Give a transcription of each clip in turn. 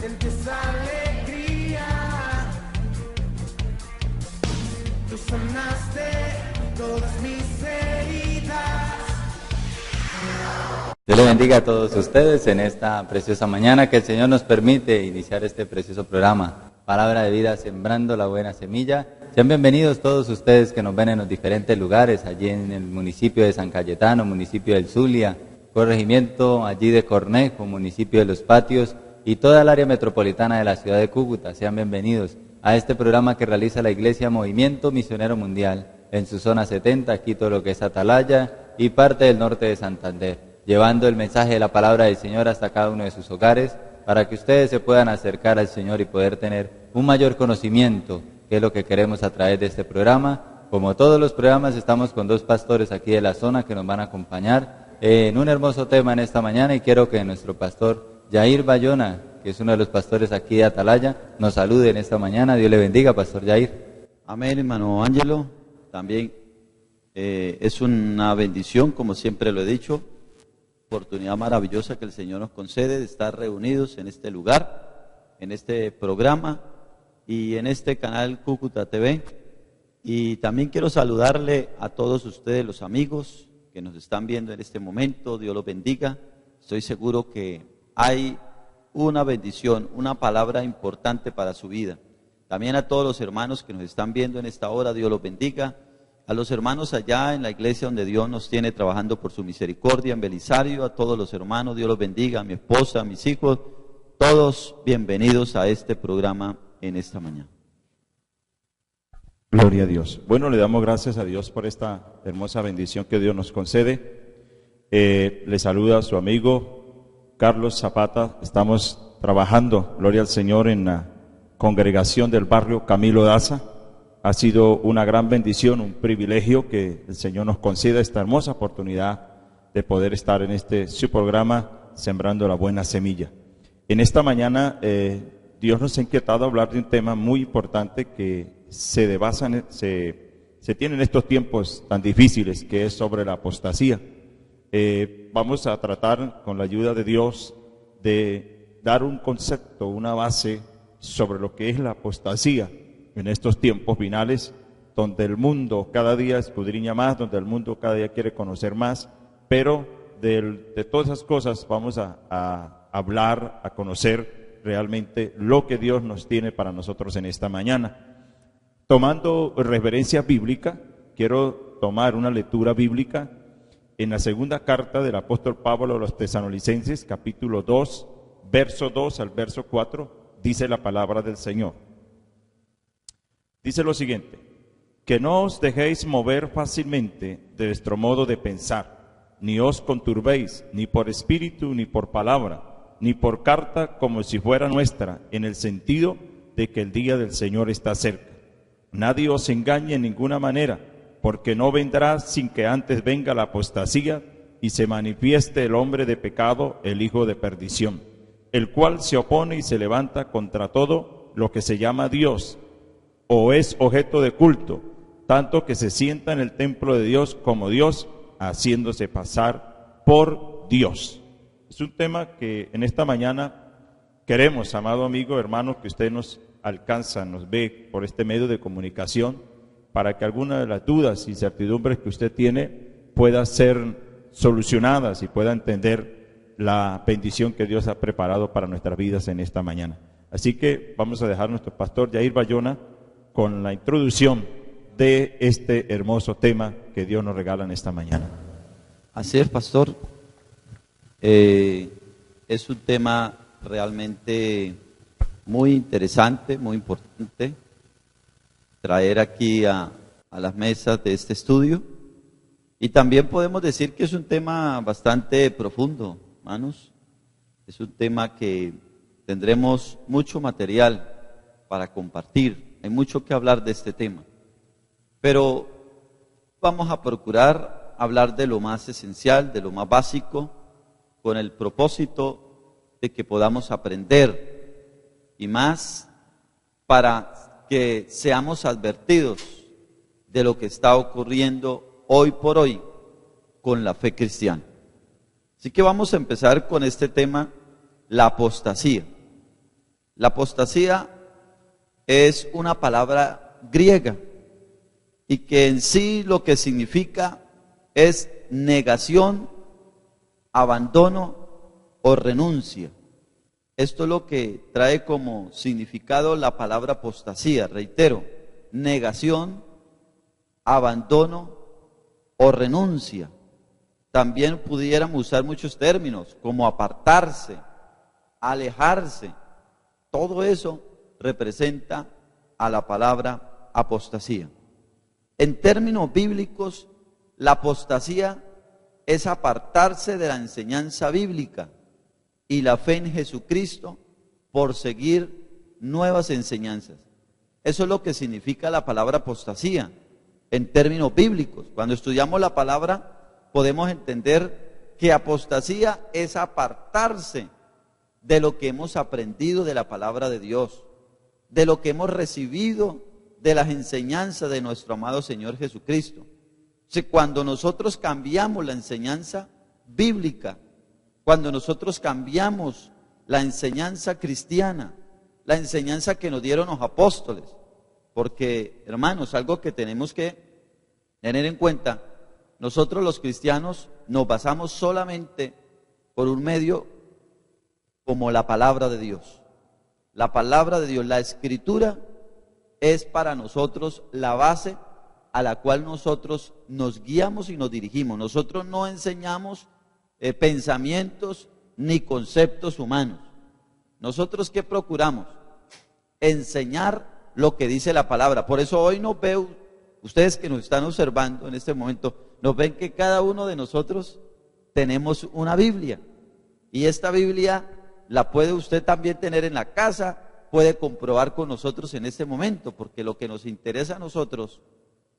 sientes alegría. Tú sanaste todas mis heridas. Dios le bendiga a todos ustedes en esta preciosa mañana que el Señor nos permite iniciar este precioso programa, Palabra de Vida, Sembrando la Buena Semilla. Sean bienvenidos todos ustedes que nos ven en los diferentes lugares, allí en el municipio de San Cayetano, municipio del Zulia, corregimiento allí de Cornejo, municipio de Los Patios y toda el área metropolitana de la ciudad de Cúcuta. Sean bienvenidos a este programa que realiza la Iglesia Movimiento Misionero Mundial en su zona 70, aquí todo lo que es Atalaya y parte del norte de Santander, llevando el mensaje de la palabra del Señor hasta cada uno de sus hogares, para que ustedes se puedan acercar al Señor y poder tener un mayor conocimiento, que es lo que queremos a través de este programa. Como todos los programas, estamos con dos pastores aquí de la zona que nos van a acompañar en un hermoso tema en esta mañana, y quiero que nuestro pastor Yair Bayona, que es uno de los pastores aquí de Atalaya, nos salude en esta mañana. Dios le bendiga, pastor Yair. Amén, hermano Ángelo. También es una bendición, como siempre lo he dicho, oportunidad maravillosa que el Señor nos concede de estar reunidos en este lugar, en este programa y en este canal Cúcuta TV. Y también quiero saludarle a todos ustedes, los amigos que nos están viendo en este momento. Dios los bendiga. Estoy seguro que hay una bendición, una palabra importante para su vida. También a todos los hermanos que nos están viendo en esta hora, Dios los bendiga. A los hermanos allá en la iglesia donde Dios nos tiene trabajando por su misericordia, en Belisario, a todos los hermanos, Dios los bendiga, a mi esposa, a mis hijos, todos bienvenidos a este programa en esta mañana. Gloria a Dios. Bueno, le damos gracias a Dios por esta hermosa bendición que Dios nos concede. Le saluda a su amigo Carlos Zapata. Estamos trabajando, gloria al Señor, en la congregación del barrio Camilo Daza. Ha sido una gran bendición, un privilegio que el Señor nos conceda esta hermosa oportunidad de poder estar en este su programa, Sembrando la Buena Semilla. En esta mañana Dios nos ha inquietado a hablar de un tema muy importante que se tiene en estos tiempos tan difíciles, que es sobre la apostasía. Vamos a tratar con la ayuda de Dios de dar un concepto, una base sobre lo que es la apostasía en estos tiempos finales, donde el mundo cada día escudriña más, donde el mundo cada día quiere conocer más, pero de todas esas cosas vamos a hablar, a conocer realmente lo que Dios nos tiene para nosotros en esta mañana. Tomando referencia bíblica, quiero tomar una lectura bíblica en la segunda carta del apóstol Pablo a los Tesalonicenses, capítulo 2, verso 2 al verso 4, dice la palabra del Señor. Dice lo siguiente: que no os dejéis mover fácilmente de vuestro modo de pensar, ni os conturbéis, ni por espíritu, ni por palabra, ni por carta como si fuera nuestra, en el sentido de que el día del Señor está cerca. Nadie os engañe en ninguna manera, porque no vendrá sin que antes venga la apostasía y se manifieste el hombre de pecado, el hijo de perdición, el cual se opone y se levanta contra todo lo que se llama Dios, o es objeto de culto, tanto que se sienta en el templo de Dios como Dios, haciéndose pasar por Dios. Es un tema que en esta mañana queremos, amado amigo, hermano, que usted nos alcanza, nos ve por este medio de comunicación, para que alguna de las dudas y incertidumbres que usted tiene pueda ser solucionadas y pueda entender la bendición que Dios ha preparado para nuestras vidas en esta mañana. Así que vamos a dejar a nuestro pastor Yair Bayona con la introducción de este hermoso tema que Dios nos regala en esta mañana. Así es, pastor. Es un tema realmente muy interesante, muy importante, traer aquí a las mesas de este estudio. Y también podemos decir que es un tema bastante profundo, hermanos. Es un tema que tendremos mucho material para compartir. Hay mucho que hablar de este tema, pero vamos a procurar hablar de lo más esencial, de lo más básico, con el propósito de que podamos aprender y más para que seamos advertidos de lo que está ocurriendo hoy por hoy con la fe cristiana. Así que vamos a empezar con este tema, la apostasía. La apostasía es una palabra griega y que en sí lo que significa es negación, abandono o renuncia. Esto es lo que trae como significado la palabra apostasía. Reitero, negación, abandono o renuncia. También pudiéramos usar muchos términos como apartarse, alejarse. Todo eso representa a la palabra apostasía. En términos bíblicos, la apostasía es apartarse de la enseñanza bíblica y la fe en Jesucristo por seguir nuevas enseñanzas. Eso es lo que significa la palabra apostasía en términos bíblicos. Cuando estudiamos la palabra podemos entender que apostasía es apartarse de lo que hemos aprendido de la palabra de Dios, de lo que hemos recibido de las enseñanzas de nuestro amado Señor Jesucristo. Cuando nosotros cambiamos la enseñanza bíblica, cuando nosotros cambiamos la enseñanza cristiana, la enseñanza que nos dieron los apóstoles, porque, hermanos, algo que tenemos que tener en cuenta, nosotros los cristianos nos basamos solamente por un medio como la palabra de Dios. La palabra de Dios, la escritura, es para nosotros la base a la cual nosotros nos guiamos y nos dirigimos. Nosotros no enseñamos pensamientos ni conceptos humanos. ¿Nosotros qué procuramos? Enseñar lo que dice la palabra. Por eso hoy nos veo, ustedes que nos están observando en este momento, nos ven que cada uno de nosotros tenemos una Biblia. Y esta Biblia la puede usted también tener en la casa, puede comprobar con nosotros en este momento, porque lo que nos interesa a nosotros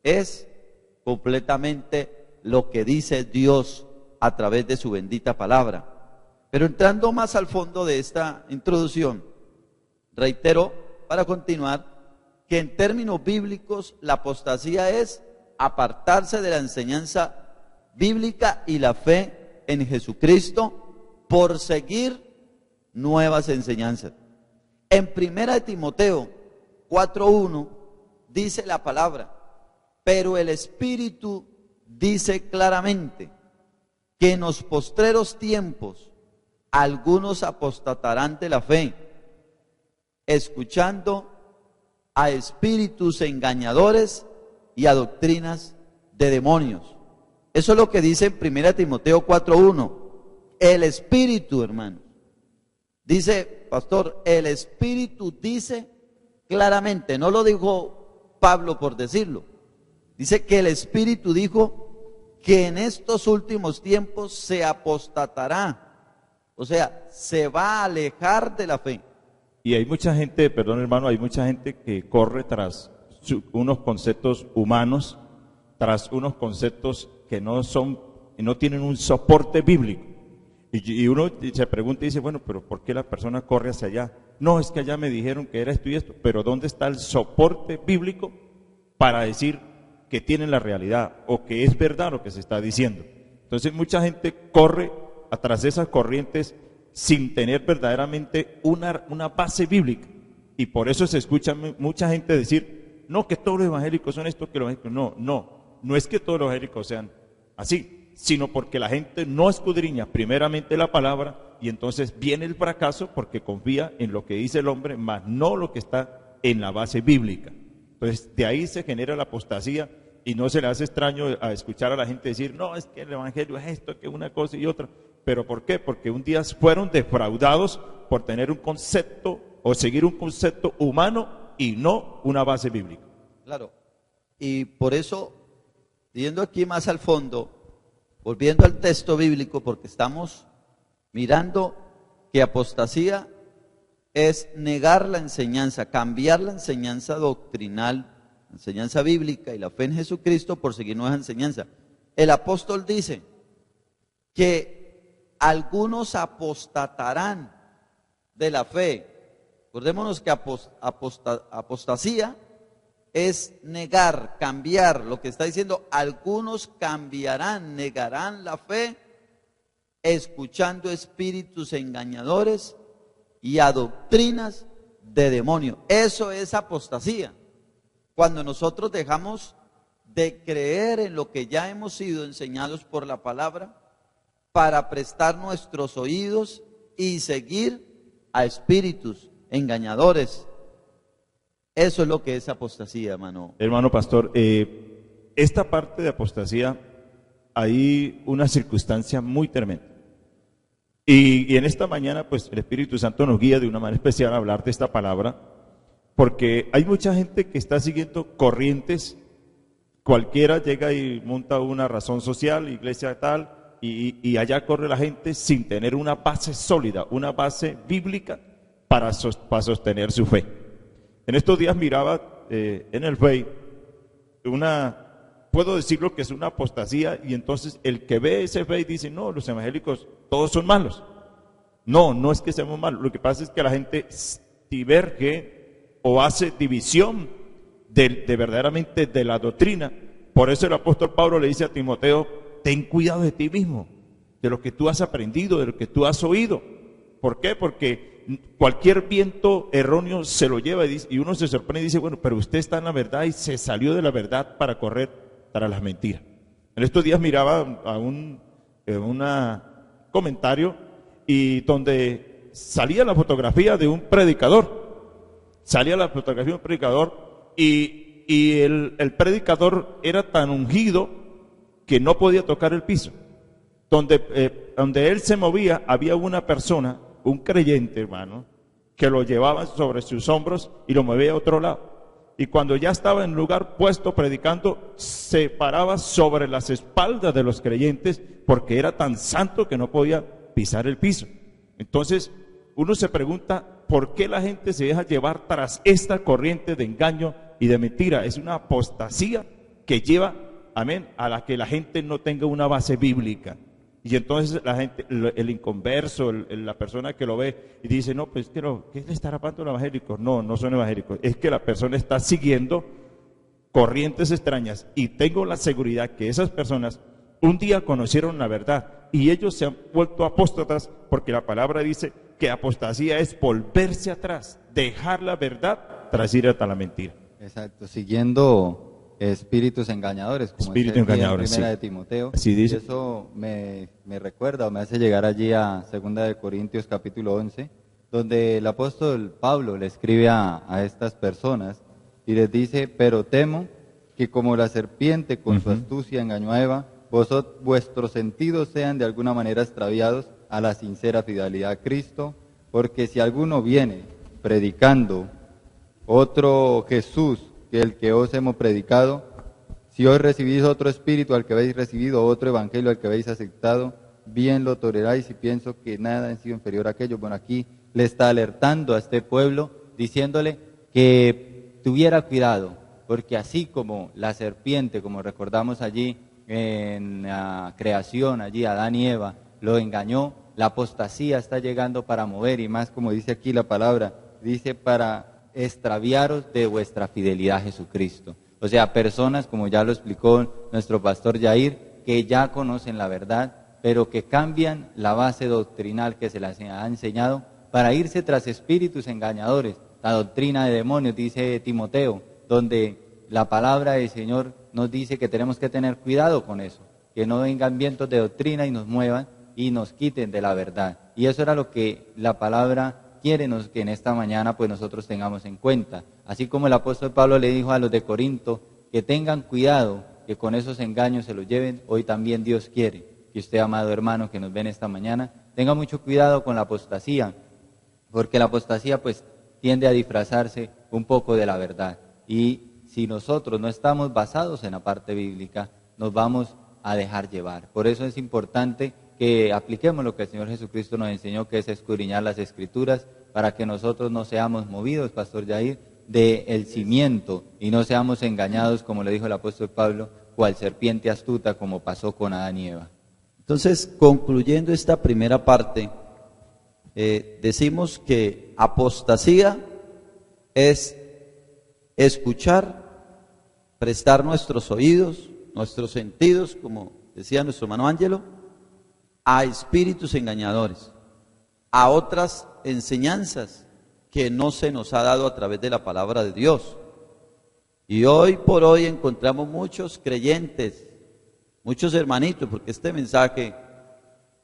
es completamente lo que dice Dios a través de su bendita palabra. Pero entrando más al fondo de esta introducción, reitero, para continuar, que en términos bíblicos la apostasía es apartarse de la enseñanza bíblica y la fe en Jesucristo por seguir nuevas enseñanzas. En 1 Timoteo 4:1 dice la palabra: pero el Espíritu dice claramente que en los postreros tiempos algunos apostatarán de la fe, escuchando a espíritus engañadores y a doctrinas de demonios. Eso es lo que dice en 1 Timoteo 4:1. El Espíritu, hermanos. Dice, pastor, el Espíritu dice claramente, no lo dijo Pablo por decirlo. Dice que el Espíritu dijo que en estos últimos tiempos se apostatará. O sea, se va a alejar de la fe. Y hay mucha gente, perdón hermano, hay mucha gente que corre tras unos conceptos humanos, tras unos conceptos que no tienen un soporte bíblico. Y uno se pregunta y dice, bueno, pero ¿por qué la persona corre hacia allá? No, es que allá me dijeron que era esto y esto, pero ¿dónde está el soporte bíblico para decir que tienen la realidad o que es verdad lo que se está diciendo? Entonces mucha gente corre atrás de esas corrientes sin tener verdaderamente una base bíblica. Y por eso se escucha mucha gente decir, no, que todos los evangélicos son esto, que los evangélicos. No es que todos los evangélicos sean así, sino porque la gente no escudriña primeramente la palabra y entonces viene el fracaso porque confía en lo que dice el hombre, más no lo que está en la base bíblica. Entonces de ahí se genera la apostasía y no se le hace extraño a escuchar a la gente decir, no, es que el evangelio es esto, que una cosa y otra. ¿Pero por qué? Porque un día fueron defraudados por tener un concepto o seguir un concepto humano y no una base bíblica. Claro, y por eso, yendo aquí más al fondo, volviendo al texto bíblico, porque estamos mirando que apostasía es negar la enseñanza, cambiar la enseñanza doctrinal, la enseñanza bíblica y la fe en Jesucristo por seguir nuevas enseñanzas. El apóstol dice que algunos apostatarán de la fe. Acordémonos que apostasía es negar, cambiar. Lo que está diciendo, algunos cambiarán, negarán la fe, escuchando espíritus engañadores y a doctrinas de demonio. Eso es apostasía. Cuando nosotros dejamos de creer en lo que ya hemos sido enseñados por la palabra para prestar nuestros oídos y seguir a espíritus engañadores. Eso es lo que es apostasía, hermano. Hermano pastor, esta parte de apostasía, hay una circunstancia muy tremenda. Y en esta mañana, pues el Espíritu Santo nos guía de una manera especial a hablar de esta palabra, porque hay mucha gente que está siguiendo corrientes. Cualquiera llega y monta una razón social, iglesia tal, y allá corre la gente sin tener una base sólida, una base bíblica para sostener su fe. En estos días miraba en el Face puedo decirlo que es una apostasía, y entonces el que ve ese Face dice, no, los evangélicos todos son malos. No, no es que seamos malos, lo que pasa es que la gente diverge o hace división de verdaderamente de la doctrina. Por eso el apóstol Pablo le dice a Timoteo, ten cuidado de ti mismo, de lo que tú has aprendido, de lo que tú has oído. ¿Por qué? Porque cualquier viento erróneo se lo lleva y uno se sorprende y dice, bueno, pero usted está en la verdad y se salió de la verdad para correr tras las mentiras. En estos días miraba a un comentario y donde salía la fotografía de un predicador. Salía la fotografía de un predicador y el predicador era tan ungido que no podía tocar el piso. Donde él se movía había una persona, un creyente, hermano, que lo llevaba sobre sus hombros y lo movía a otro lado. Y cuando ya estaba en lugar puesto predicando, se paraba sobre las espaldas de los creyentes porque era tan santo que no podía pisar el piso. Entonces, uno se pregunta, ¿por qué la gente se deja llevar tras esta corriente de engaño y de mentira? Es una apostasía que lleva, amén, a la que la gente no tenga una base bíblica. Y entonces la gente, el inconverso, la persona que lo ve y dice, no, pues ¿qué le está rapando los evangélicos? No, no son evangélicos. Es que la persona está siguiendo corrientes extrañas, y tengo la seguridad que esas personas un día conocieron la verdad y ellos se han vuelto apóstatas, porque la palabra dice que apostasía es volverse atrás, dejar la verdad tras ir hasta la mentira. Exacto, siguiendo espíritus engañadores, como Espíritus dice aquí engañadores, en Primera sí. de Timoteo. Así dice. Y eso me recuerda o me hace llegar allí a 2 de Corintios capítulo 11, donde el apóstol Pablo le escribe a estas personas y les dice, pero temo que como la serpiente con su astucia engañó a Eva, vuestros sentidos sean de alguna manera extraviados a la sincera fidelidad a Cristo, porque si alguno viene predicando otro Jesús que el que os hemos predicado, si hoy recibís otro espíritu al que habéis recibido, otro evangelio al que habéis aceptado, bien lo toleráis, y pienso que nada ha sido inferior a aquello. Bueno, aquí le está alertando a este pueblo, diciéndole que tuviera cuidado, porque así como la serpiente, como recordamos allí en la creación, allí Adán y Eva, lo engañó, la apostasía está llegando para mover, y más como dice aquí la palabra, dice para extraviaros de vuestra fidelidad a Jesucristo. O sea, personas, como ya lo explicó nuestro pastor Yair, que ya conocen la verdad, pero que cambian la base doctrinal que se les ha enseñado para irse tras espíritus engañadores, la doctrina de demonios, dice Timoteo, donde la palabra del Señor nos dice que tenemos que tener cuidado con eso, que no vengan vientos de doctrina y nos muevan y nos quiten de la verdad. Y eso era lo que la palabra quiere que en esta mañana pues nosotros tengamos en cuenta. Así como el apóstol Pablo le dijo a los de Corinto que tengan cuidado, que con esos engaños se los lleven, hoy también Dios quiere que usted, amado hermano que nos ven esta mañana, tenga mucho cuidado con la apostasía, porque la apostasía pues tiende a disfrazarse un poco de la verdad, y si nosotros no estamos basados en la parte bíblica, nos vamos a dejar llevar. Por eso es importante que apliquemos lo que el Señor Jesucristo nos enseñó, que es escudriñar las Escrituras, para que nosotros no seamos movidos, Pastor Yair, del cimiento, y no seamos engañados, como le dijo el apóstol Pablo, cual serpiente astuta, como pasó con Adán y Eva. Entonces, concluyendo esta primera parte, decimos que apostasía es escuchar, prestar nuestros oídos, nuestros sentidos, como decía nuestro hermano Ángelo, a espíritus engañadores, a otras enseñanzas que no se nos ha dado a través de la palabra de Dios. Y hoy por hoy encontramos muchos creyentes, muchos hermanitos, porque este mensaje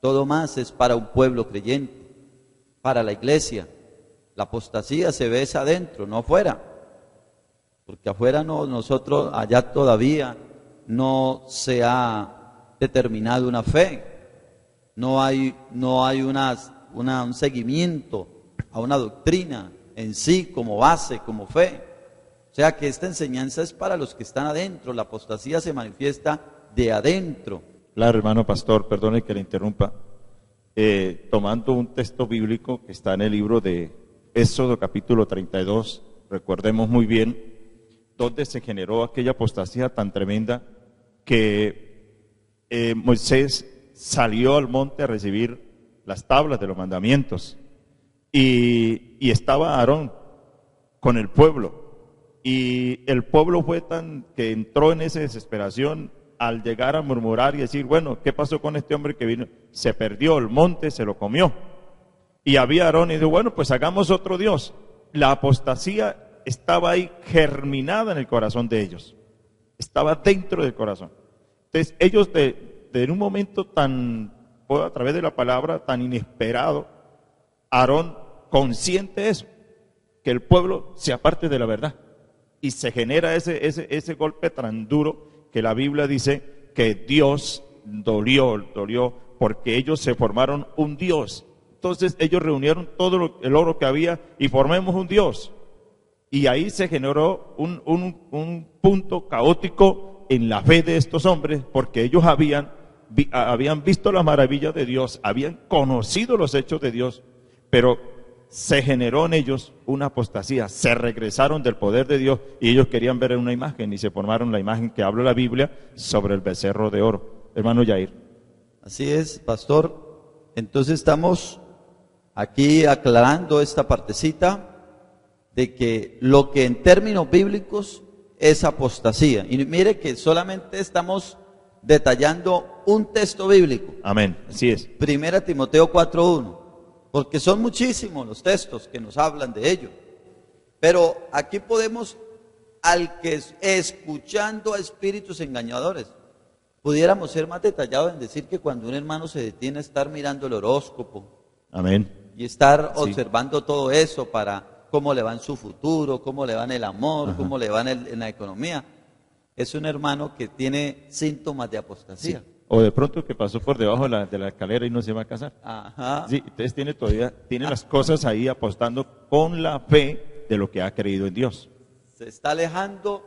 todo más es para un pueblo creyente, para la iglesia. La apostasía se ve es adentro, no afuera, porque afuera no, nosotros allá todavía no se ha determinado una fe, no hay un seguimiento a una doctrina en sí como base, como fe. O sea que esta enseñanza es para los que están adentro, la apostasía se manifiesta de adentro. Claro, hermano pastor, perdone que le interrumpa. Tomando un texto bíblico que está en el libro de Éxodo capítulo 32, recordemos muy bien, donde se generó aquella apostasía tan tremenda que Moisés salió al monte a recibir las tablas de los mandamientos y estaba Aarón con el pueblo. Y el pueblo fue tan que entró en esa desesperación al llegar a murmurar y decir, bueno, ¿qué pasó con este hombre que vino? Se perdió, el monte se lo comió. Y había Aarón y dijo, bueno, pues hagamos otro Dios. La apostasía estaba ahí germinada en el corazón de ellos. Estaba dentro del corazón. Entonces ellos en un momento tan, a través de la palabra, tan inesperado, Aarón consciente de eso, que el pueblo se aparte de la verdad. Y se genera ese golpe tan duro que la Biblia dice que Dios dolió porque ellos se formaron un Dios. Entonces ellos reunieron todo el oro que había y formemos un Dios. Y ahí se generó un punto caótico en la fe de estos hombres, porque ellos habían visto las maravillas de Dios, habían conocido los hechos de Dios, pero se generó en ellos una apostasía, se regresaron del poder de Dios y ellos querían ver una imagen y se formaron la imagen que habla la Biblia sobre el becerro de oro. Hermano Yair. Así es, pastor. Entonces estamos aquí aclarando esta partecita de que lo que en términos bíblicos es apostasía. Y mire que solamente estamos detallando un texto bíblico. Amén, así es. 1 Timoteo 4:1. Porque son muchísimos los textos que nos hablan de ello. Pero aquí podemos, al que escuchando a espíritus engañadores, pudiéramos ser más detallados en decir que cuando un hermano se detiene a estar mirando el horóscopo, amén, y estar observando todo eso para cómo le va en su futuro, cómo le va en el amor, ajá, cómo le va en la economía, es un hermano que tiene síntomas de apostasía. sí. O de pronto que pasó por debajo de la escalera y no se va a casar. Ajá. Sí, entonces tiene las cosas ahí apostando con la fe de lo que ha creído en Dios. Se está alejando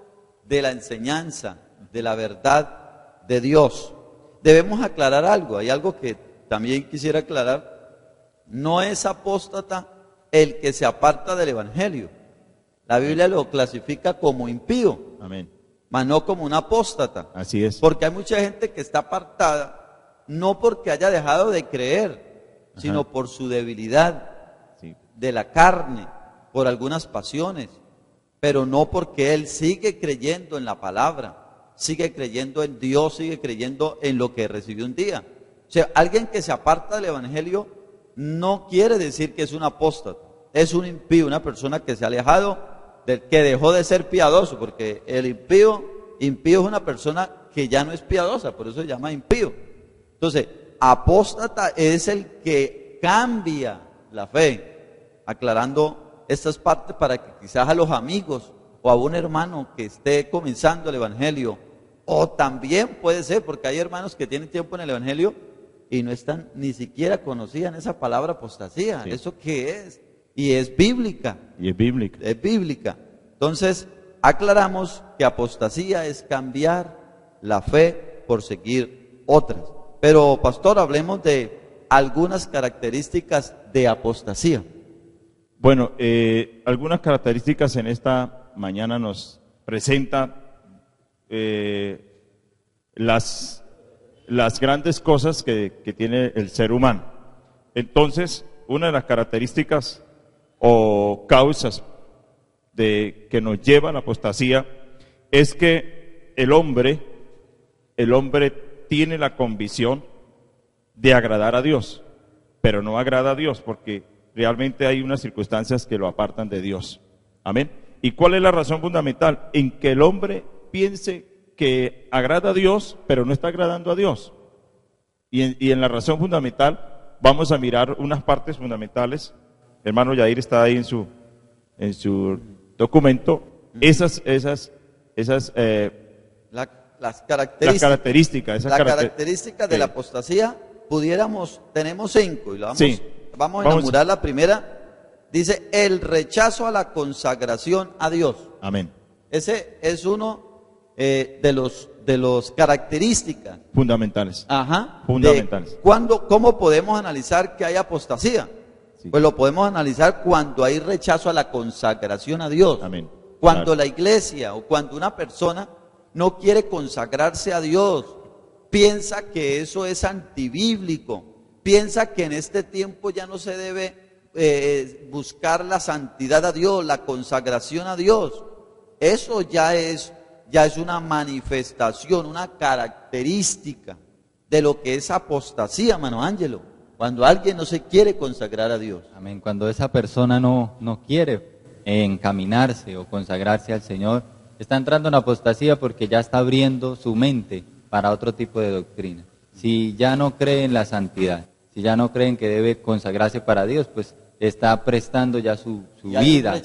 de la enseñanza, de la verdad de Dios. Debemos aclarar algo, hay algo que también quisiera aclarar. No es apóstata el que se aparta del evangelio. La Biblia lo clasifica como impío. Amén. Mas no como un apóstata. Así es. Porque hay mucha gente que está apartada, no porque haya dejado de creer, ajá, sino por su debilidad, sí, de la carne, por algunas pasiones, pero no porque él sigue creyendo en la palabra, sigue creyendo en Dios, sigue creyendo en lo que recibió un día. O sea, alguien que se aparta del evangelio no quiere decir que es un apóstata, es un impío, una persona que se ha alejado, que dejó de ser piadoso, porque el impío es una persona que ya no es piadosa, por eso se llama impío. Entonces, apóstata es el que cambia la fe, aclarando estas partes para que quizás a los amigos o a un hermano que esté comenzando el evangelio, o también puede ser, porque hay hermanos que tienen tiempo en el evangelio y no están, ni siquiera conocían esa palabra apostasía. Sí. ¿Eso qué es? Y es bíblica. Y es bíblica. Es bíblica. Entonces, aclaramos que apostasía es cambiar la fe por seguir otras. Pero, pastor, hablemos de algunas características de apostasía. Bueno, algunas características en esta mañana nos presenta las grandes cosas que tiene el ser humano. Entonces, una de las características o causas que nos lleva a la apostasía es que el hombre tiene la convicción de agradar a Dios, pero no agrada a Dios porque realmente hay unas circunstancias que lo apartan de Dios. Amén. ¿Y cuál es la razón fundamental? En que el hombre piense que agrada a Dios, pero no está agradando a Dios. Y en la razón fundamental vamos a mirar unas partes fundamentales. Hermano Yair está ahí en su documento. Las características. La característica de la apostasía, tenemos 5 y vamos a enumerar la primera. Dice, el rechazo a la consagración a Dios. Amén. Ese es uno de los características fundamentales. Fundamentales. ¿Cómo podemos analizar que hay apostasía? Sí. Pues lo podemos analizar cuando hay rechazo a la consagración a Dios. Amén. Cuando la iglesia o cuando una persona no quiere consagrarse a Dios, piensa que eso es antibíblico, piensa que en este tiempo ya no se debe buscar la santidad a Dios, la consagración a Dios. Eso ya es una manifestación, una característica de lo que es apostasía, hermano Ángelo, cuando alguien no se quiere consagrar a Dios. Amén. Cuando esa persona no quiere encaminarse o consagrarse al Señor, está entrando en apostasía porque ya está abriendo su mente para otro tipo de doctrina. Si ya no cree en la santidad, si ya no creen que debe consagrarse para Dios, pues está prestando ya su vida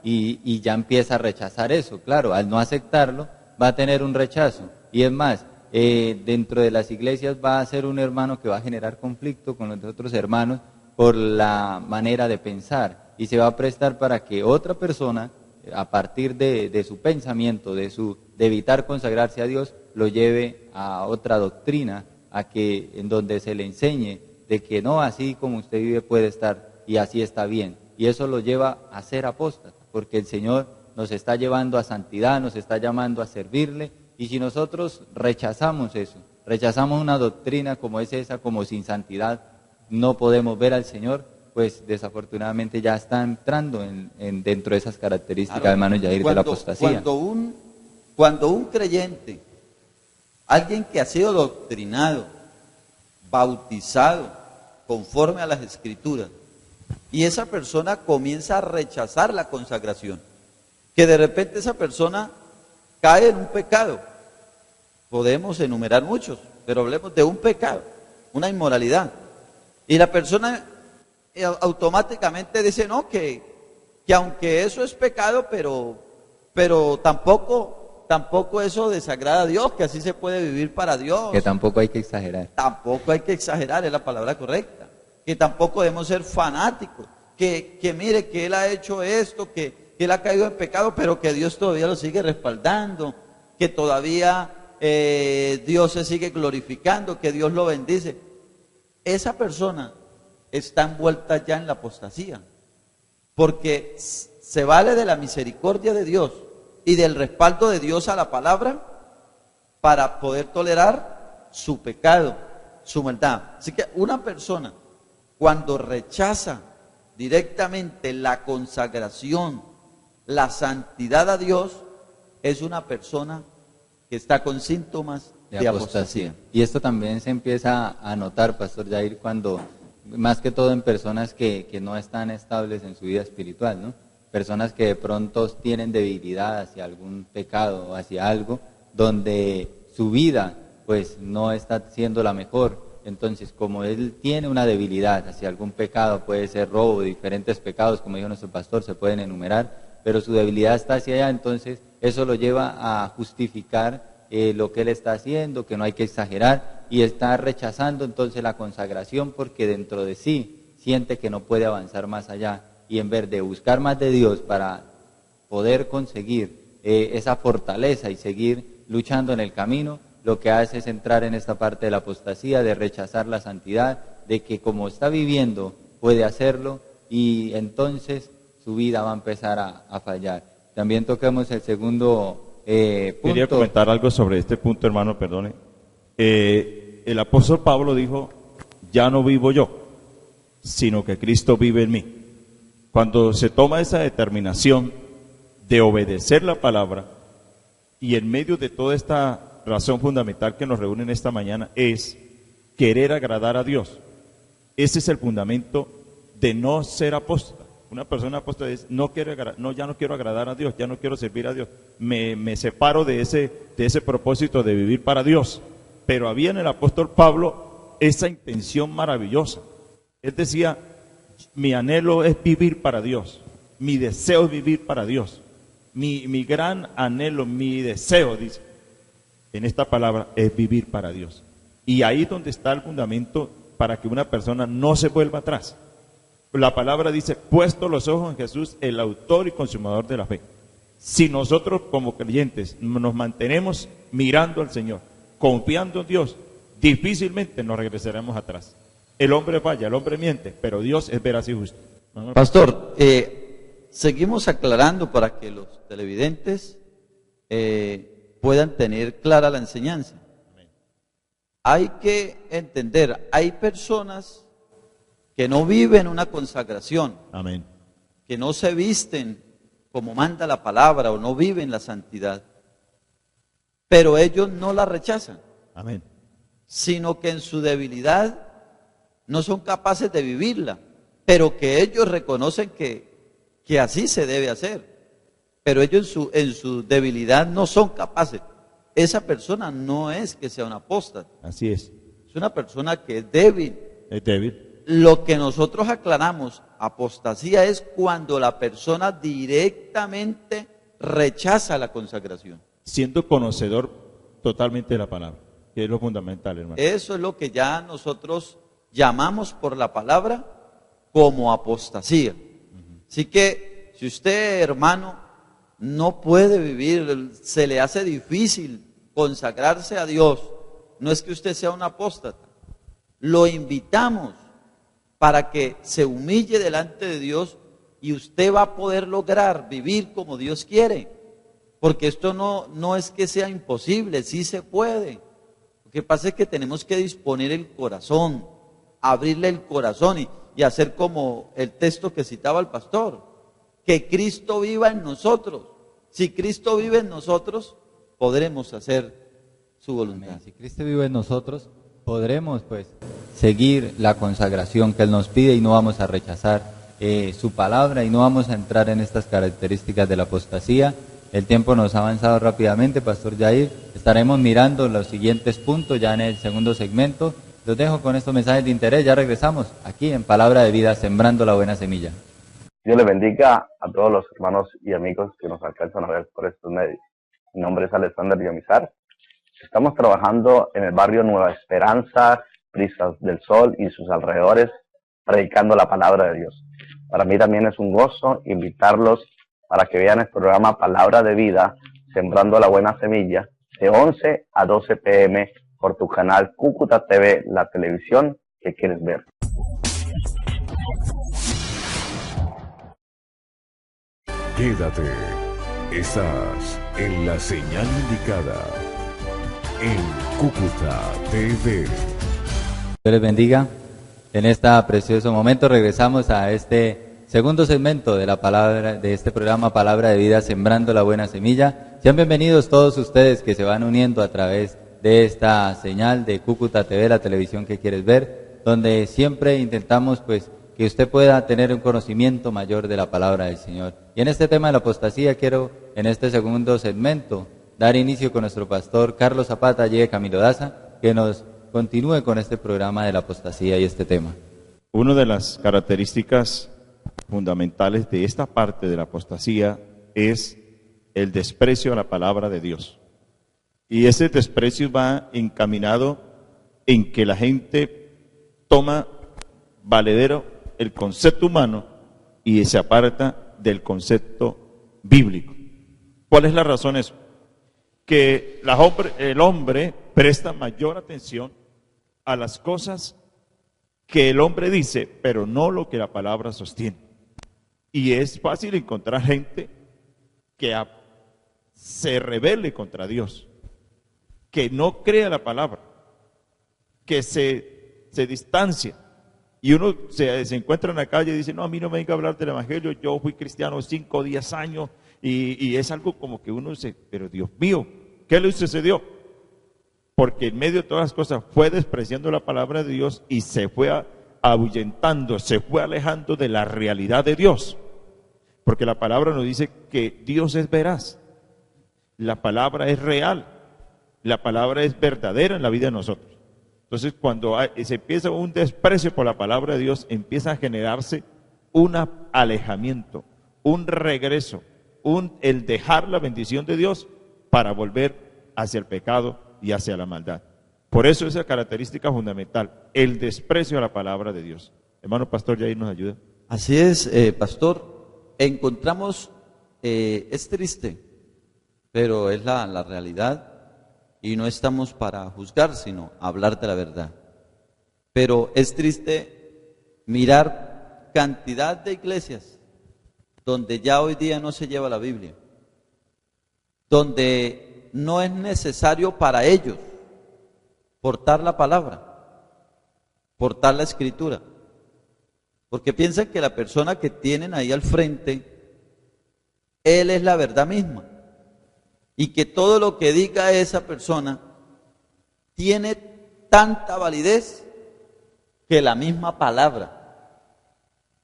y ya empieza a rechazar eso. Claro, al no aceptarlo va a tener un rechazo. Y es más, dentro de las iglesias va a ser un hermano que va a generar conflicto con los otros hermanos por la manera de pensar y se va a prestar para que otra persona, a partir de su pensamiento, de evitar consagrarse a Dios, lo lleve a otra doctrina, en donde se le enseñe de que no, así como usted vive puede estar y así está bien. Y eso lo lleva a ser apóstata, porque el Señor nos está llevando a santidad, nos está llamando a servirle, y si nosotros rechazamos eso, rechazamos una doctrina como es esa, como sin santidad no podemos ver al Señor, pues desafortunadamente ya está entrando dentro de esas características, hermano Yair, de la apostasía. Cuando un creyente, alguien que ha sido doctrinado, bautizado, conforme a las Escrituras, y esa persona comienza a rechazar la consagración, que de repente esa persona cae en un pecado, podemos enumerar muchos, pero hablemos de un pecado, una inmoralidad, y la persona automáticamente dice, no, que aunque eso es pecado, pero tampoco eso desagrada a Dios, que así se puede vivir para Dios. Que tampoco hay que exagerar. Tampoco hay que exagerar, es la palabra correcta. Que tampoco debemos ser fanáticos. Que mire que él ha hecho esto, que él ha caído en pecado, pero que Dios todavía lo sigue respaldando, que todavía Dios se sigue glorificando, que Dios lo bendice. Esa persona está envuelta ya en la apostasía, porque se vale de la misericordia de Dios y del respaldo de Dios a la palabra para poder tolerar su pecado, su maldad. Así que una persona, cuando rechaza directamente la consagración, la santidad a Dios, es una persona que está con síntomas de apostasía. Y esto también se empieza a notar, Pastor Yair, cuando, más que todo en personas que no están estables en su vida espiritual, ¿no? Personas que de pronto tienen debilidad hacia algún pecado o hacia algo, donde su vida pues no está siendo la mejor. Entonces, como él tiene una debilidad hacia algún pecado, puede ser robo, diferentes pecados, como dijo nuestro pastor, se pueden enumerar, pero su debilidad está hacia allá, entonces eso lo lleva a justificar lo que él está haciendo, que no hay que exagerar, y está rechazando entonces la consagración porque dentro de sí siente que no puede avanzar más allá, y en vez de buscar más de Dios para poder conseguir esa fortaleza y seguir luchando en el camino, lo que hace es entrar en esta parte de la apostasía, de rechazar la santidad, de que como está viviendo puede hacerlo, y entonces su vida va a empezar a fallar. También toquemos el segundo punto. Quería comentar algo sobre este punto, hermano, perdone. El apóstol Pablo dijo, ya no vivo yo, sino que Cristo vive en mí. Cuando se toma esa determinación de obedecer la palabra, y en medio de toda esta razón fundamental que nos reúne en esta mañana es querer agradar a Dios. Ese es el fundamento de no ser apóstata. Una persona apóstata dice, ya no quiero agradar a Dios, ya no quiero servir a Dios. Me separo de ese propósito de vivir para Dios. Pero había en el apóstol Pablo esa intención maravillosa. Él decía, mi anhelo es vivir para Dios, mi deseo es vivir para Dios. Mi gran anhelo, mi deseo, dice, en esta palabra, es vivir para Dios. Y ahí es donde está el fundamento para que una persona no se vuelva atrás. La palabra dice, puesto los ojos en Jesús, el autor y consumador de la fe. Si nosotros como creyentes nos mantenemos mirando al Señor, confiando en Dios, difícilmente nos regresaremos atrás. El hombre falla, el hombre miente, pero Dios es veraz y justo. Pastor, seguimos aclarando para que los televidentes puedan tener clara la enseñanza. Hay que entender, hay personas que no viven una consagración, Amén. que no se visten como manda la palabra o no viven la santidad, pero ellos no la rechazan, Amén. sino que en su debilidad no son capaces de vivirla, pero que ellos reconocen que así se debe hacer, pero ellos en su debilidad no son capaces. Esa persona no es que sea un apóstata, Así es una persona que es débil. débil. Lo que nosotros aclaramos, apostasía, es cuando la persona directamente rechaza la consagración. Siendo conocedor totalmente de la palabra, que es lo fundamental, hermano. Eso es lo que ya nosotros llamamos por la palabra como apostasía. Así que si usted, hermano, no puede vivir, se le hace difícil consagrarse a Dios, no es que usted sea un apóstata, lo invitamos para que se humille delante de Dios y usted va a poder lograr vivir como Dios quiere, porque esto no es que sea imposible, sí se puede. Lo que pasa es que tenemos que disponer el corazón, abrirle el corazón y hacer como el texto que citaba el pastor, que Cristo viva en nosotros. Si Cristo vive en nosotros, podremos hacer su voluntad. Amén. Si Cristo vive en nosotros, podremos pues seguir la consagración que Él nos pide y no vamos a rechazar su palabra y no vamos a entrar en estas características de la apostasía. El tiempo nos ha avanzado rápidamente, Pastor Yair. Estaremos mirando los siguientes puntos ya en el segundo segmento. Los dejo con estos mensajes de interés. Ya regresamos aquí en Palabra de Vida, sembrando la buena semilla. Dios le bendiga a todos los hermanos y amigos que nos alcanzan a ver por estos medios. Mi nombre es Alexander Villamizar. Estamos trabajando en el barrio Nueva Esperanza, Brisas del Sol y sus alrededores, predicando la palabra de Dios. Para mí también es un gozo invitarlos para que vean el programa Palabra de Vida, sembrando la buena semilla, de 11 a 12 p.m. por tu canal Cúcuta TV, la televisión que quieres ver. Quédate, estás en la señal indicada, en Cúcuta TV. Dios les bendiga. En este precioso momento regresamos a este segundo segmento de la palabra de este programa Palabra de Vida, sembrando la buena semilla. Sean bienvenidos todos ustedes que se van uniendo a través de esta señal de Cúcuta TV, la televisión que quieres ver, donde siempre intentamos pues que usted pueda tener un conocimiento mayor de la palabra del Señor. Y en este tema de la apostasía quiero, en este segundo segmento, dar inicio con nuestro pastor Carlos Zapata y Camilo Daza, que nos continúe con este programa de la apostasía y este tema. Una de las características fundamentales de esta parte de la apostasía es el desprecio a la palabra de Dios. Y ese desprecio va encaminado en que la gente toma valedero el concepto humano y se aparta del concepto bíblico. ¿Cuál es la razón de eso? Que el hombre presta mayor atención a las cosas que el hombre dice, pero no lo que la palabra sostiene. Y es fácil encontrar gente que se rebele contra Dios, que no crea la palabra, que se distancia. Y uno se encuentra en la calle y dice, no, a mí no me venga a hablar del Evangelio, yo fui cristiano 5 o 10 años, y es algo como que uno dice, pero Dios mío, ¿qué le sucedió? Porque en medio de todas las cosas fue despreciando la palabra de Dios y se fue a ahuyentando, se fue alejando de la realidad de Dios. Porque la palabra nos dice que Dios es veraz, la palabra es real, la palabra es verdadera en la vida de nosotros. Entonces, cuando se empieza un desprecio por la palabra de Dios, empieza a generarse un alejamiento, un regreso, el dejar la bendición de Dios para volver hacia el pecado y hacia la maldad. Por eso esa característica fundamental, el desprecio a la palabra de Dios. Hermano Pastor Yair nos ayuda. Así es, pastor. Encontramos, es triste, pero es la realidad, y no estamos para juzgar, sino hablar de la verdad. Pero es triste mirar cantidad de iglesias donde ya hoy día no se lleva la Biblia, donde no es necesario para ellos portar la palabra, portar la escritura, porque piensan que la persona que tienen ahí al frente, él es la verdad misma, y que todo lo que diga esa persona tiene tanta validez que la misma palabra.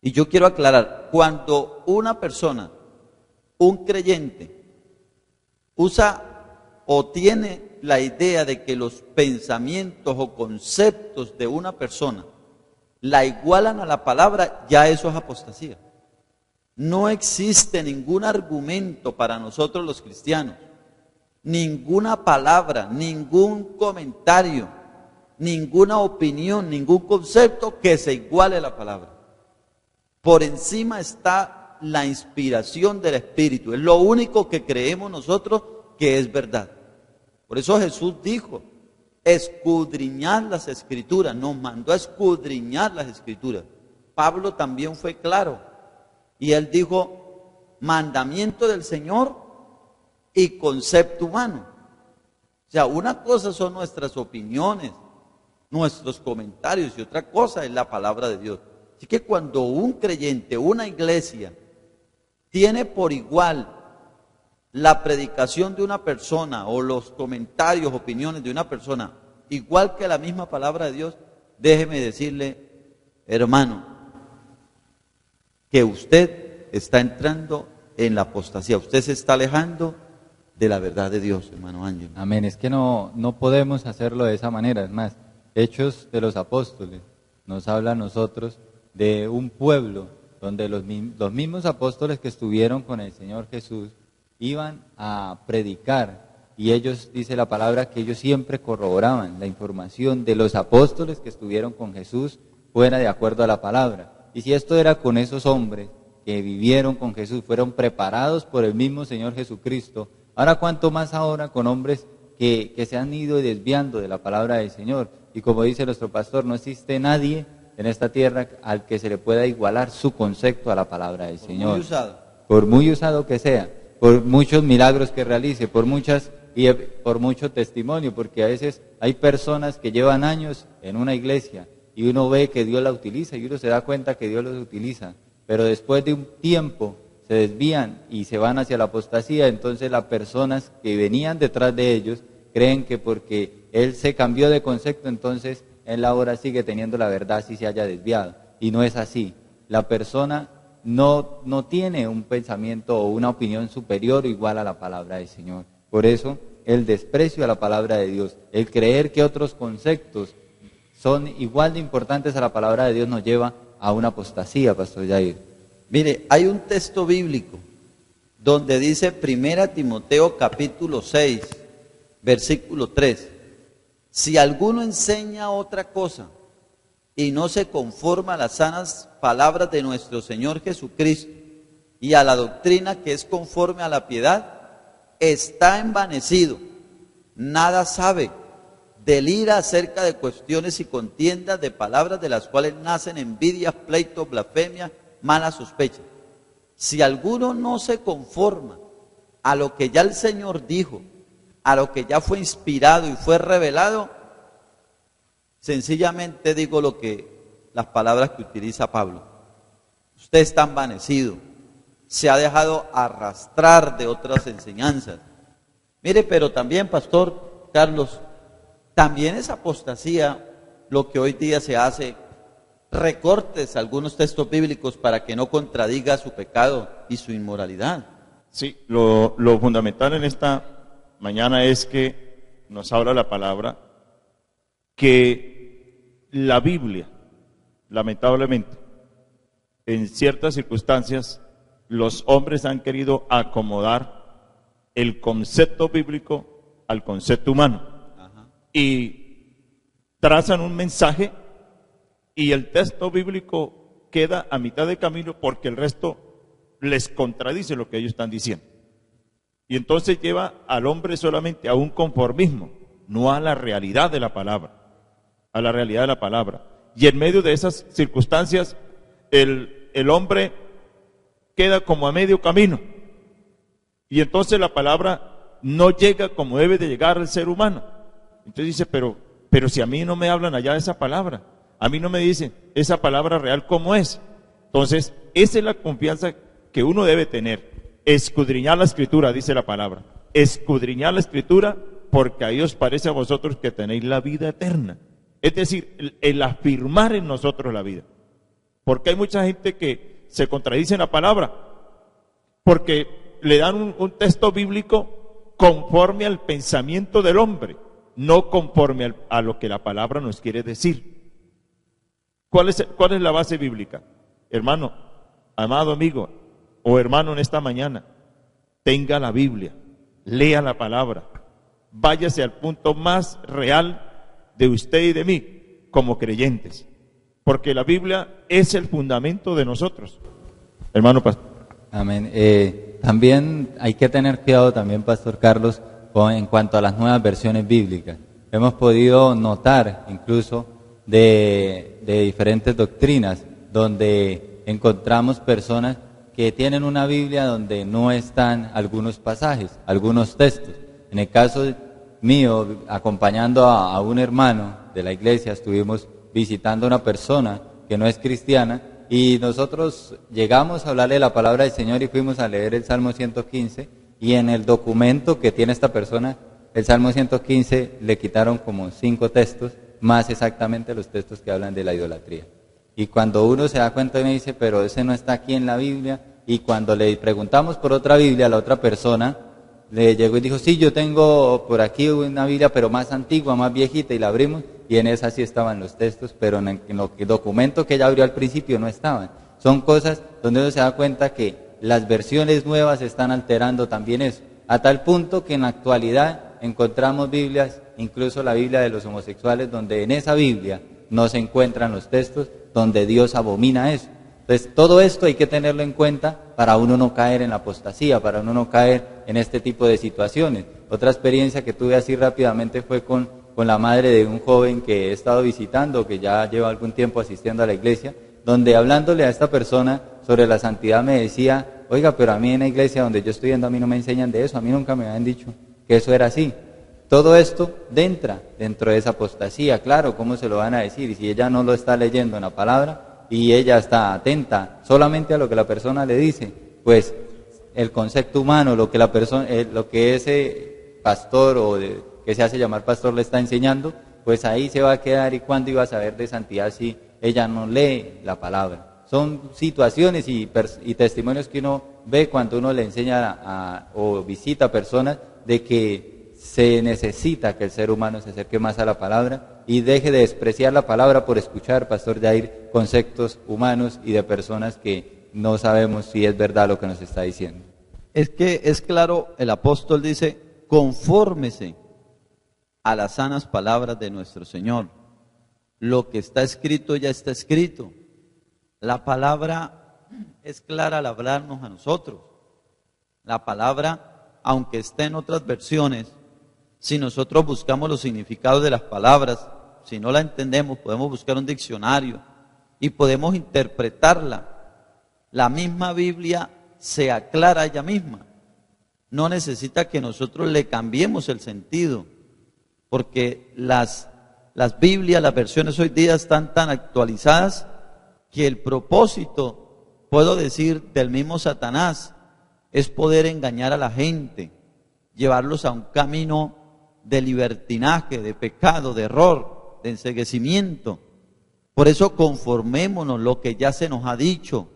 Y yo quiero aclarar, cuando una persona, un creyente, usa o tiene la idea de que los pensamientos o conceptos de una persona la igualan a la palabra, ya eso es apostasía. No existe ningún argumento para nosotros los cristianos, ninguna palabra, ningún comentario, ninguna opinión, ningún concepto que se iguale a la palabra. Por encima está la inspiración del Espíritu, es lo único que creemos nosotros que es verdad. Por eso Jesús dijo, escudriñad las Escrituras, nos mandó a escudriñar las Escrituras. Pablo también fue claro, y él dijo, mandamiento del Señor y concepto humano. O sea, una cosa son nuestras opiniones, nuestros comentarios, y otra cosa es la palabra de Dios. Así que cuando un creyente, una iglesia, tiene por igual la predicación de una persona o los comentarios, opiniones de una persona, igual que la misma palabra de Dios, déjeme decirle, hermano, que usted está entrando en la apostasía, usted se está alejando de la verdad de Dios, hermano Ángel. Amén, es que no podemos hacerlo de esa manera. Es más, Hechos de los Apóstoles nos habla a nosotros de un pueblo donde los mismos apóstoles que estuvieron con el Señor Jesús iban a predicar, y ellos, dice la palabra, que ellos siempre corroboraban la información de los apóstoles que estuvieron con Jesús fuera de acuerdo a la palabra. Y si esto era con esos hombres que vivieron con Jesús, fueron preparados por el mismo Señor Jesucristo, ahora cuánto más ahora con hombres que se han ido desviando de la palabra del Señor. Y como dice nuestro pastor, no existe nadie en esta tierra al que se le pueda igualar su concepto a la palabra del Señor. Por muy usado que sea, por muchos milagros que realice, por mucho testimonio, porque a veces hay personas que llevan años en una iglesia y uno ve que Dios la utiliza y uno se da cuenta que Dios los utiliza, pero después de un tiempo se desvían y se van hacia la apostasía. Entonces las personas que venían detrás de ellos creen que porque él se cambió de concepto, entonces él ahora sigue teniendo la verdad si se haya desviado, y no es así. La persona no tiene un pensamiento o una opinión superior o igual a la palabra del Señor. Por eso el desprecio a la palabra de Dios, el creer que otros conceptos son igual de importantes a la palabra de Dios, nos lleva a una apostasía, Pastor Yair. Mire, hay un texto bíblico donde dice 1 Timoteo capítulo 6, versículo 3, si alguno enseña otra cosa y no se conforma a las sanas palabras de nuestro Señor Jesucristo y a la doctrina que es conforme a la piedad, está envanecido, nada sabe, delira acerca de cuestiones y contiendas de palabras de las cuales nacen envidias, pleitos, blasfemias, malas sospechas. Si alguno no se conforma a lo que ya el Señor dijo, a lo que ya fue inspirado y fue revelado, sencillamente digo las palabras que utiliza Pablo. Usted está envanecido, se ha dejado arrastrar de otras enseñanzas. Mire, pero también, Pastor Carlos, también es apostasía lo que hoy día se hace recortes algunos textos bíblicos para que no contradiga su pecado y su inmoralidad. Sí, lo fundamental en esta mañana es que nos habla la palabra que la Biblia, lamentablemente, en ciertas circunstancias, los hombres han querido acomodar el concepto bíblico al concepto humano. Ajá. Y trazan un mensaje y el texto bíblico queda a mitad de camino porque el resto les contradice lo que ellos están diciendo. Y entonces lleva al hombre solamente a un conformismo, no a la realidad de la palabra, a la realidad de la palabra. Y en medio de esas circunstancias, el hombre queda como a medio camino. Y entonces la palabra no llega como debe de llegar al ser humano. Entonces dice, pero si a mí no me hablan allá de esa palabra, a mí no me dicen esa palabra real como es. Entonces, esa es la confianza que uno debe tener. Escudriñar la Escritura, dice la palabra. Escudriñar la Escritura, porque ahí os parece a vosotros que tenéis la vida eterna. Es decir, el afirmar en nosotros la vida. Porque hay mucha gente que se contradice en la palabra, porque le dan un texto bíblico conforme al pensamiento del hombre, no conforme a lo que la palabra nos quiere decir. ¿Cuál es la base bíblica? Hermano, amado amigo o hermano, en esta mañana, tenga la Biblia, lea la palabra, váyase al punto más real de usted y de mí como creyentes, porque la Biblia es el fundamento de nosotros. Hermano pastor. Amén. También hay que tener cuidado también, Pastor Carlos, en cuanto a las nuevas versiones bíblicas. Hemos podido notar incluso de diferentes doctrinas donde encontramos personas que tienen una Biblia donde no están algunos pasajes, algunos textos. En el caso mío, acompañando a un hermano de la iglesia, estuvimos visitando a una persona que no es cristiana y nosotros llegamos a hablarle de la palabra del Señor y fuimos a leer el Salmo 115 y en el documento que tiene esta persona, el Salmo 115, le quitaron como 5 textos, más exactamente los textos que hablan de la idolatría. Y cuando uno se da cuenta y me dice, pero ese no está aquí en la Biblia, y cuando le preguntamos por otra Biblia, la otra persona le llegó y dijo, sí, yo tengo por aquí una Biblia, pero más antigua, más viejita, y la abrimos, y en esa sí estaban los textos, pero en el documento que ella abrió al principio no estaban. Son cosas donde uno se da cuenta que las versiones nuevas están alterando también eso, a tal punto que en la actualidad encontramos Biblias, incluso la Biblia de los homosexuales, donde en esa Biblia no se encuentran los textos donde Dios abomina eso. Entonces, todo esto hay que tenerlo en cuenta para uno no caer en la apostasía, para uno no caer en este tipo de situaciones. Otra experiencia que tuve así rápidamente fue con la madre de un joven que he estado visitando, que ya lleva algún tiempo asistiendo a la iglesia, donde hablándole a esta persona sobre la santidad me decía, oiga, pero a mí en la iglesia donde yo estoy yendo a mí no me enseñan de eso, a mí nunca me habían dicho que eso era así. Todo esto entra dentro de esa apostasía, claro, ¿cómo se lo van a decir? Y si ella no lo está leyendo en la palabra y ella está atenta solamente a lo que la persona le dice, pues el concepto humano, lo que la persona, lo que ese pastor que se hace llamar pastor le está enseñando, pues ahí se va a quedar. ¿Y cuándo iba a saber de santidad si ella no lee la palabra? Son situaciones y testimonios que uno ve cuando uno le enseña o visita personas de que se necesita que el ser humano se acerque más a la palabra y deje de despreciar la palabra por escuchar, Pastor Jair, conceptos humanos y de personas que no sabemos si es verdad lo que nos está diciendo. Es que es claro, el apóstol dice, confórmese a las sanas palabras de nuestro Señor. Lo que está escrito ya está escrito. La palabra es clara al hablarnos a nosotros. La palabra, aunque esté en otras versiones, si nosotros buscamos los significados de las palabras, si no la entendemos, podemos buscar un diccionario y podemos interpretarla. La misma Biblia se aclara ella misma. No necesita que nosotros le cambiemos el sentido, porque las Biblias, las versiones hoy día están tan actualizadas que el propósito, puedo decir, del mismo Satanás es poder engañar a la gente, llevarlos a un camino de libertinaje, de pecado, de error, de enceguecimiento. Por eso conformémonos lo que ya se nos ha dicho,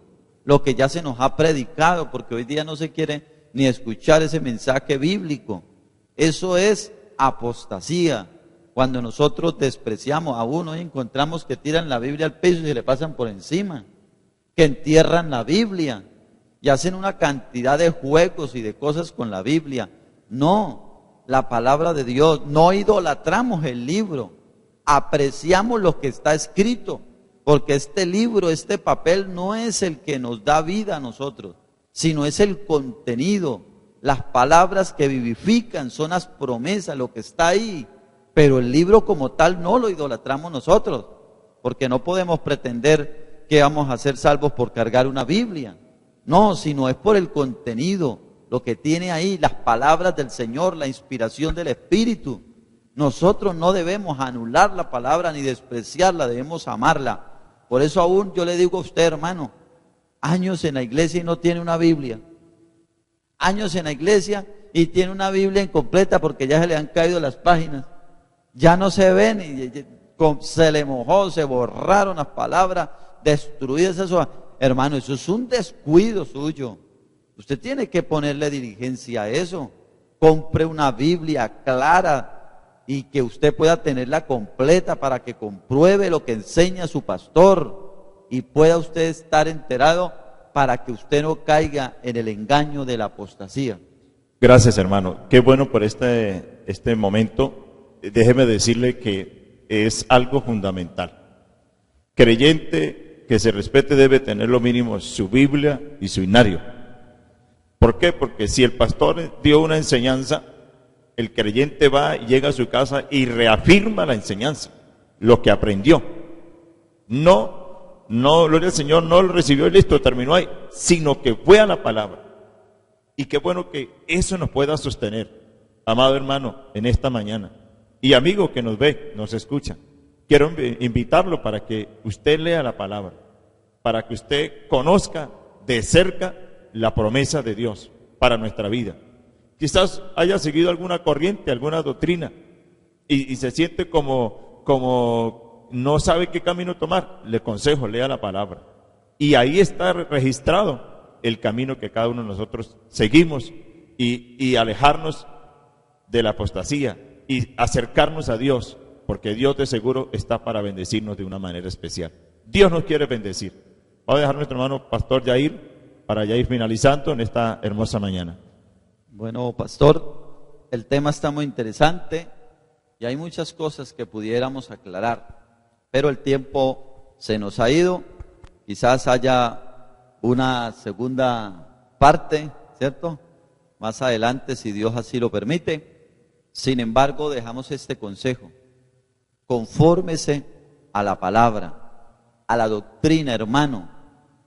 lo que ya se nos ha predicado, porque hoy día no se quiere ni escuchar ese mensaje bíblico. Eso es apostasía. Cuando nosotros despreciamos a uno y encontramos que tiran la Biblia al piso y se le pasan por encima, que entierran la Biblia y hacen una cantidad de juegos y de cosas con la Biblia. No, la palabra de Dios, no idolatramos el libro, apreciamos lo que está escrito, porque este libro, este papel no es el que nos da vida a nosotros, sino es el contenido, las palabras que vivifican, son las promesas, lo que está ahí. Pero el libro como tal no lo idolatramos nosotros, porque no podemos pretender que vamos a ser salvos por cargar una Biblia. No, sino es por el contenido, lo que tiene ahí, las palabras del Señor, la inspiración del Espíritu. Nosotros no debemos anular la palabra ni despreciarla, debemos amarla. Por eso aún yo le digo a usted, hermano, años en la iglesia y no tiene una Biblia. Años en la iglesia y tiene una Biblia incompleta porque ya se le han caído las páginas. Ya no se ven, se le mojó, se borraron las palabras, destruidas eso. Hermano, eso es un descuido suyo. Usted tiene que ponerle diligencia a eso. Compre una Biblia clara y que usted pueda tenerla completa para que compruebe lo que enseña su pastor y pueda usted estar enterado para que usted no caiga en el engaño de la apostasía. Gracias, hermano. Qué bueno por este momento. Déjeme decirle que es algo fundamental. Creyente que se respete debe tener lo mínimo su Biblia y su himnario. ¿Por qué? Porque si el pastor dio una enseñanza, el creyente va y llega a su casa y reafirma la enseñanza, lo que aprendió. No, gloria al Señor, no lo recibió y listo, terminó ahí, sino que fue a la palabra. Y qué bueno que eso nos pueda sostener, amado hermano, en esta mañana. Y amigo que nos ve, nos escucha, quiero invitarlo para que usted lea la palabra, para que usted conozca de cerca la promesa de Dios para nuestra vida. Quizás haya seguido alguna corriente, alguna doctrina, y se siente como no sabe qué camino tomar. Le aconsejo, lea la palabra. Y ahí está registrado el camino que cada uno de nosotros seguimos y alejarnos de la apostasía y acercarnos a Dios, porque Dios de seguro está para bendecirnos de una manera especial. Dios nos quiere bendecir. Voy a dejar a nuestro hermano Pastor Yair para ya ir finalizando en esta hermosa mañana. Bueno, pastor, el tema está muy interesante y hay muchas cosas que pudiéramos aclarar, pero el tiempo se nos ha ido. Quizás haya una segunda parte, ¿cierto? Más adelante, si Dios así lo permite. Sin embargo, dejamos este consejo: confórmese a la palabra, a la doctrina, hermano.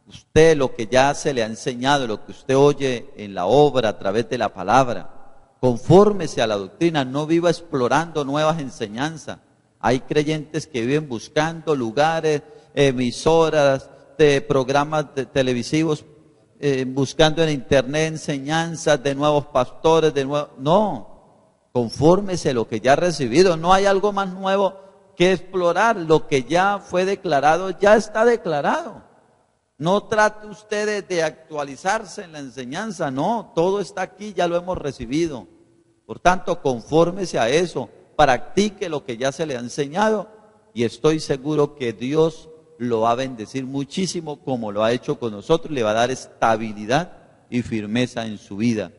Usted, lo que ya se le ha enseñado, lo que usted oye en la obra a través de la palabra, confórmese a la doctrina, no viva explorando nuevas enseñanzas. Hay creyentes que viven buscando lugares, emisoras, de programas televisivos, buscando en internet enseñanzas de nuevos pastores, no, confórmese a lo que ya ha recibido. No hay algo más nuevo que explorar. Lo que ya fue declarado, ya está declarado. No trate usted de actualizarse en la enseñanza, no, todo está aquí, ya lo hemos recibido. Por tanto, confórmese a eso, practique lo que ya se le ha enseñado y estoy seguro que Dios lo va a bendecir muchísimo como lo ha hecho con nosotros, le va a dar estabilidad y firmeza en su vida.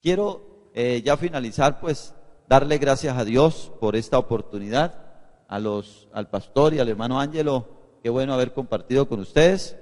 Quiero ya finalizar, pues, darle gracias a Dios por esta oportunidad, al pastor y al hermano Ángelo. Qué bueno haber compartido con ustedes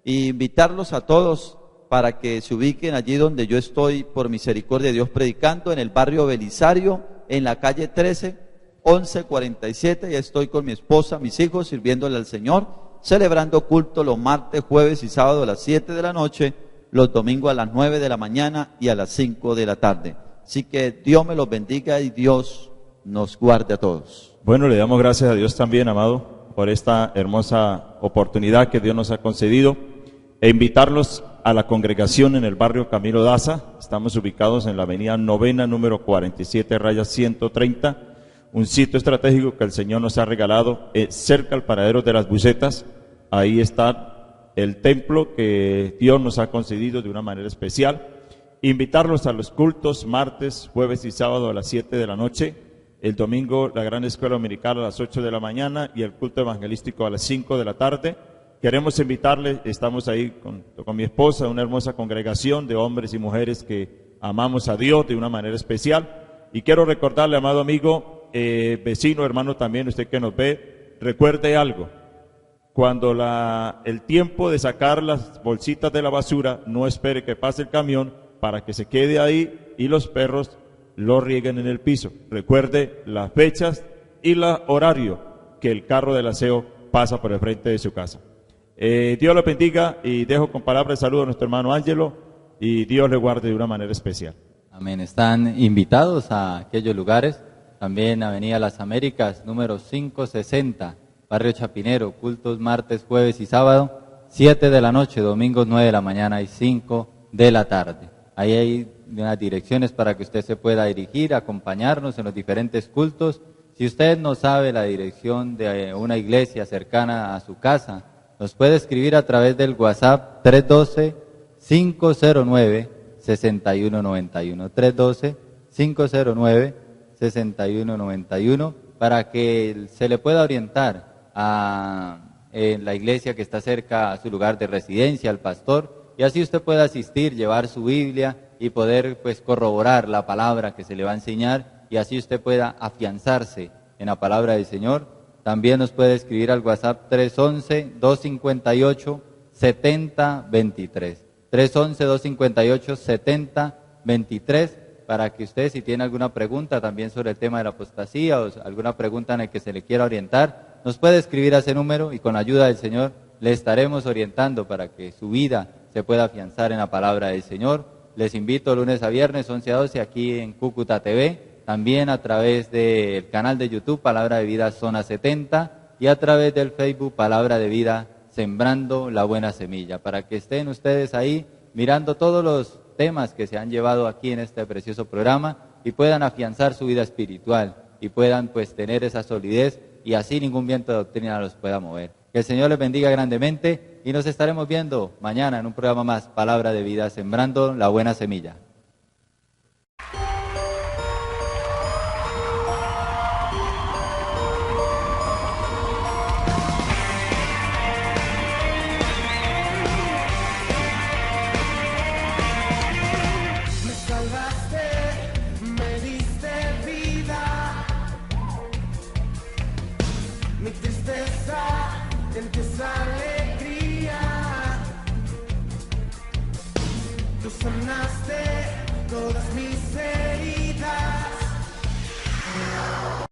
e invitarlos a todos para que se ubiquen allí donde yo estoy, por misericordia de Dios, predicando en el barrio Belisario, en la calle 13, 1147. Ya estoy con mi esposa, mis hijos, sirviéndole al Señor, celebrando culto los martes, jueves y sábados a las 7 de la noche, los domingos a las 9 de la mañana y a las 5 de la tarde. Así que Dios me los bendiga y Dios nos guarde a todos. Bueno, le damos gracias a Dios también, amado, por esta hermosa oportunidad que Dios nos ha concedido, e invitarlos a la congregación en el barrio Camilo Daza. Estamos ubicados en la avenida Novena, número 47, raya 130, un sitio estratégico que el Señor nos ha regalado, cerca al paradero de las Bucetas. Ahí está el templo que Dios nos ha concedido de una manera especial. Invitarlos a los cultos martes, jueves y sábado a las 7 de la noche, el domingo la gran escuela dominical a las 8 de la mañana y el culto evangelístico a las 5 de la tarde. Queremos invitarles, estamos ahí con mi esposa, una hermosa congregación de hombres y mujeres que amamos a Dios de una manera especial. Y quiero recordarle, amado amigo, vecino, hermano también, usted que nos ve, recuerde algo. Cuando el tiempo de sacar las bolsitas de la basura, no espere que pase el camión para que se quede ahí y los perros lo rieguen en el piso. Recuerde las fechas y el horario que el carro del aseo pasa por el frente de su casa. Dios lo bendiga y dejo con palabras de saludo a nuestro hermano Ángelo y Dios le guarde de una manera especial. Amén. Están invitados a aquellos lugares, también Avenida Las Américas, número 560, Barrio Chapinero, cultos martes, jueves y sábado, 7 de la noche, domingos 9 de la mañana y 5 de la tarde. Ahí hay unas direcciones para que usted se pueda dirigir, acompañarnos en los diferentes cultos. Si usted no sabe la dirección de una iglesia cercana a su casa, nos puede escribir a través del WhatsApp 312-509-6191, 312-509-6191, para que se le pueda orientar en la iglesia que está cerca a su lugar de residencia, al pastor, y así usted pueda asistir, llevar su Biblia y poder pues corroborar la palabra que se le va a enseñar, y así usted pueda afianzarse en la palabra del Señor. También nos puede escribir al WhatsApp 311-258-7023, 311-258-7023, para que usted, si tiene alguna pregunta también sobre el tema de la apostasía o alguna pregunta en la que se le quiera orientar, nos puede escribir a ese número y con la ayuda del Señor le estaremos orientando para que su vida se pueda afianzar en la palabra del Señor. Les invito lunes a viernes 11 a 12 aquí en Cúcuta TV, también a través del canal de YouTube Palabra de Vida Zona 70 y a través del Facebook Palabra de Vida Sembrando la Buena Semilla, para que estén ustedes ahí mirando todos los temas que se han llevado aquí en este precioso programa y puedan afianzar su vida espiritual y puedan pues tener esa solidez y así ningún viento de doctrina los pueda mover. Que el Señor les bendiga grandemente y nos estaremos viendo mañana en un programa más, Palabra de Vida Sembrando la Buena Semilla. Me salvaste, me diste vida. Mi tristeza sientes alegría. Tú sanaste todas mis heridas.